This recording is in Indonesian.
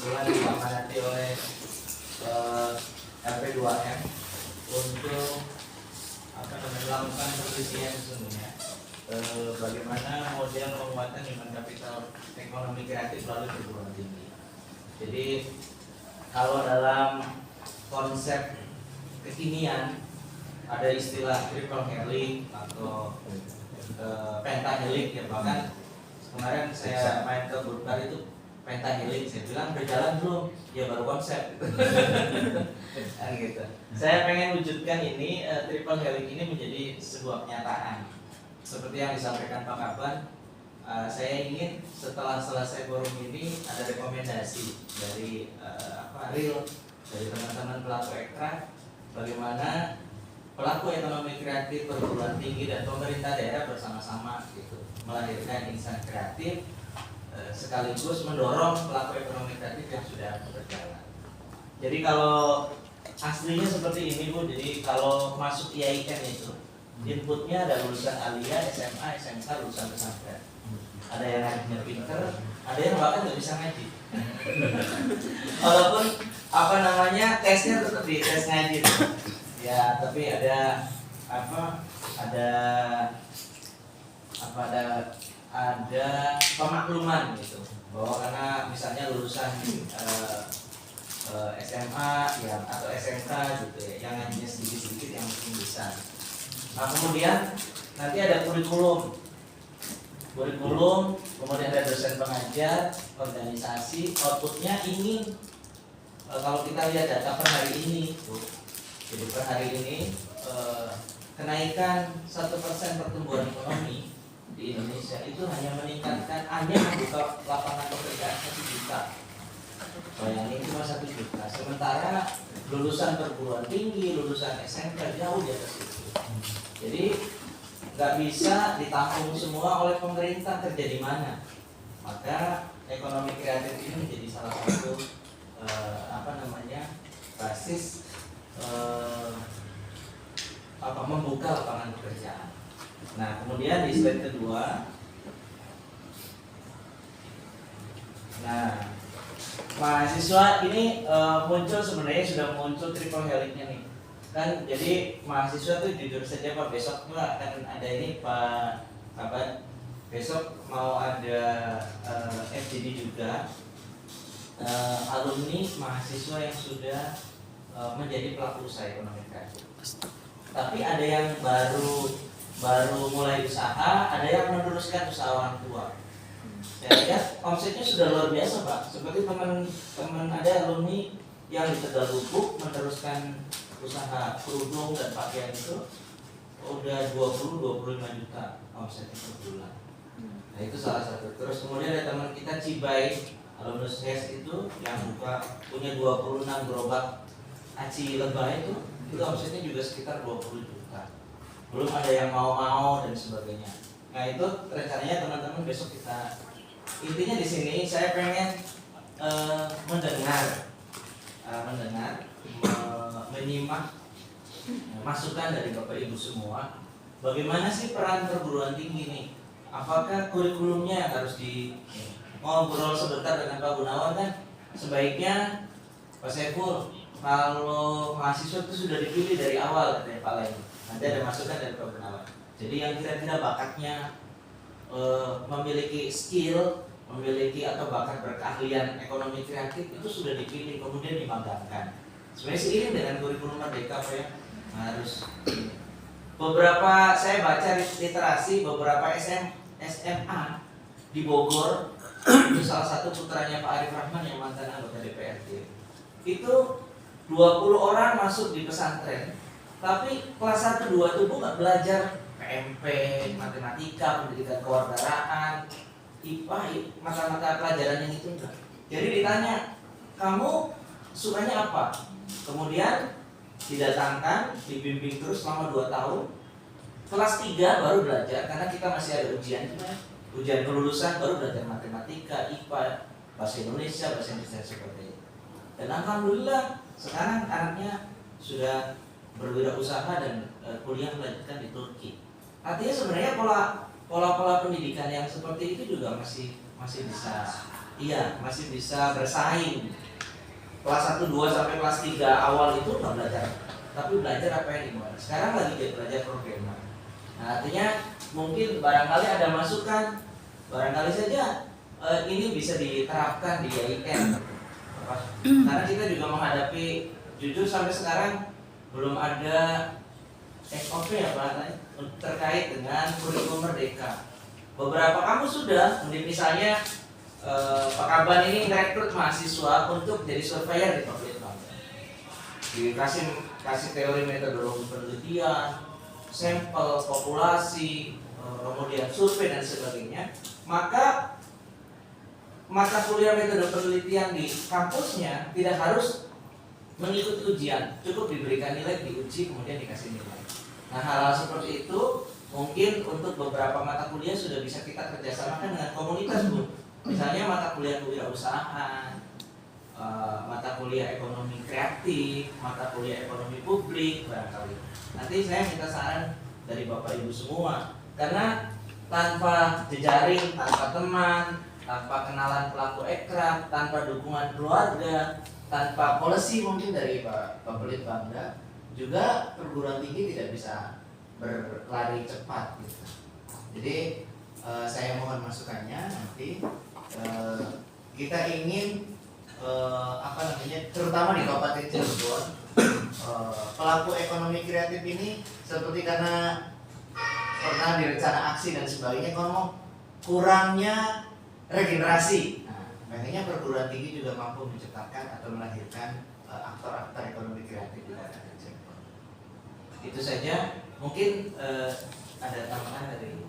kebetulan diamanati oleh RP2M untuk melakukan penelitian sesungguhnya bagaimana model penguatan human capital ekonomi kreatif melalui perguruan tinggi. Jadi kalau dalam konsep kekinian ada istilah triple helix atau pentahelix ya, bahkan kemarin saya main ke Burkar itu pentahelix, saya bilang berjalan belum? Ya baru konsep. Kan gitu. Saya pengen wujudkan ini triple helix ini menjadi sebuah kenyataan. Seperti yang disampaikan Pak Kaban, saya ingin setelah selesai forum ini ada rekomendasi dari real dari teman-teman pelaku ekra, bagaimana pelaku ekonomi kreatif perguruan tinggi dan pemerintah daerah bersama-sama gitu melahirkan insan kreatif sekaligus mendorong pelaku ekonomi kreatif yang sudah berjalan. Jadi kalau aslinya seperti ini Bu, jadi kalau masuk IAIN itu inputnya ada lulusan Alia, SMA, SMK, lulusan pesantren. Ada yang ngajinya pinter, ada yang bahkan nggak bisa ngaji. Walaupun tesnya tetap di tes ngaji. Ya, tapi ada pemakluman gitu bahwa karena misalnya lulusan SMA ya atau SMK gitu ya, yang ngajinya sedikit-sedikit yang mungkin bisa. Nah kemudian nanti ada kurikulum, kemudian ada dosen pengajar, organisasi, outputnya ini kalau kita lihat data per hari ini, jadi per hari ini kenaikan 1% pertumbuhan ekonomi di Indonesia itu hanya membuka lapangan pekerjaan 1 juta. Bayangin cuma 1 juta. Sementara lulusan perguruan tinggi, lulusan SMK jauh di atas itu. Jadi nggak bisa ditampung semua oleh pemerintah, kerja di mana? Maka ekonomi kreatif ini menjadi salah satu basis membuka lapangan pekerjaan. Nah, kemudian di slide kedua, mahasiswa ini sebenarnya sudah muncul triple helix-nya nih. Kan jadi mahasiswa tuh jujur saja Pak, besok Pak akan ada ini Pak besok mau ada FGD juga, alumni mahasiswa yang sudah menjadi pelaku usaha ekonomi kreatif. Tapi ada yang baru mulai usaha, ada yang meneruskan usaha orang tua. Saya lihat omsetnya sudah luar biasa Pak. Seperti teman-teman ada alumni yang di Tegal Lubuk meneruskan usaha kerudung dan pakaian itu udah 20-25 juta omsetnya per bulan. Nah itu salah satu. Terus kemudian ada teman kita Cibai, alumnus HES itu yang punya 26 gerobak aci lebah itu omsetnya juga sekitar 20 juta. Belum ada yang mau dan sebagainya. Nah itu rencananya teman-teman besok kita, intinya di sini saya pengen mendengar, menyimak masukan dari Bapak Ibu semua. Bagaimana sih peran perguruan tinggi nih? Apakah kurikulumnya yang harus ngobrol sebentar dengan Pak Gunawan kan? Sebaiknya Pak Saiful, kalau mahasiswa itu sudah dipilih dari awal katanya Pak Lain. Nanti ada masukan dari Pak Gunawan. Jadi yang kira-kira bakatnya memiliki skill, memiliki atau bakat berkeahlian ekonomi kreatif itu sudah dipilih kemudian dimagangkan. Sebenarnya seiring dengan kurikulum Merdeka Pak ya, harus beberapa saya baca literasi beberapa SMA di Bogor itu salah satu putranya Pak Arif Rahman yang mantan anggota DPRD itu 20 orang masuk di pesantren, tapi kelas 1, 2 itu nggak belajar PMP, matematika, pendidikan kewarganegaraan, IPA, mata-mata pelajaran yang itu enggak. Jadi ditanya, kamu sukanya apa? Kemudian didatangkan, dibimbing terus selama 2 tahun. Kelas 3 baru belajar, karena kita masih ada ujian kelulusan, baru belajar matematika, IPA, bahasa Indonesia seperti itu. Dan alhamdulillah sekarang anaknya sudah berwirausaha dan kuliah melanjutkan di Turki. Artinya sebenarnya pola pendidikan yang seperti itu juga masih bisa Iya, masih bisa bersaing. Kelas 1, 2 sampai kelas 3 awal itu nggak belajar, tapi belajar apa yang dimana. Sekarang lagi dia belajar programmer. Nah, artinya mungkin barangkali ada masukan, barangkali saja ini bisa diterapkan di IAIN. Karena kita juga menghadapi, jujur sampai sekarang belum ada SOP ya Pak terkait dengan kurikulum merdeka. Beberapa kampus sudah, misalnya Pak Kaban ini merekrut mahasiswa untuk jadi surveyor di Public Bank. Dikasih teori metodologi penelitian, sampel populasi, kemudian survei dan sebagainya. Maka mata kuliah metode penelitian di kampusnya tidak harus mengikuti ujian, cukup diberikan nilai, diuji, kemudian dikasih nilai. Nah, hal-hal seperti itu mungkin untuk beberapa mata kuliah sudah bisa kita kerjasamakan dengan komunitas, Bu. Misalnya mata kuliah kewirausahaan, mata kuliah ekonomi kreatif, mata kuliah ekonomi publik, barangkali. Nanti saya minta saran dari Bapak Ibu semua, karena tanpa jejaring, tanpa teman, tanpa kenalan pelaku ekraf, tanpa dukungan keluarga, tanpa polisi mungkin dari Pak Pelit Bangda, juga perguruan tinggi tidak bisa berlari cepat gitu. Jadi saya mohon masukannya nanti. Kita ingin terutama di Kabupaten Cirebon, pelaku ekonomi kreatif ini seperti karena pernah direncana aksi dan sebagainya, kalau kurangnya regenerasi. Nah, makanya perguruan tinggi juga mampu menciptakan atau melahirkan aktor-aktor ekonomi kreatif di Kabupaten Cirebon. Itu saja, mungkin ada tambahan dari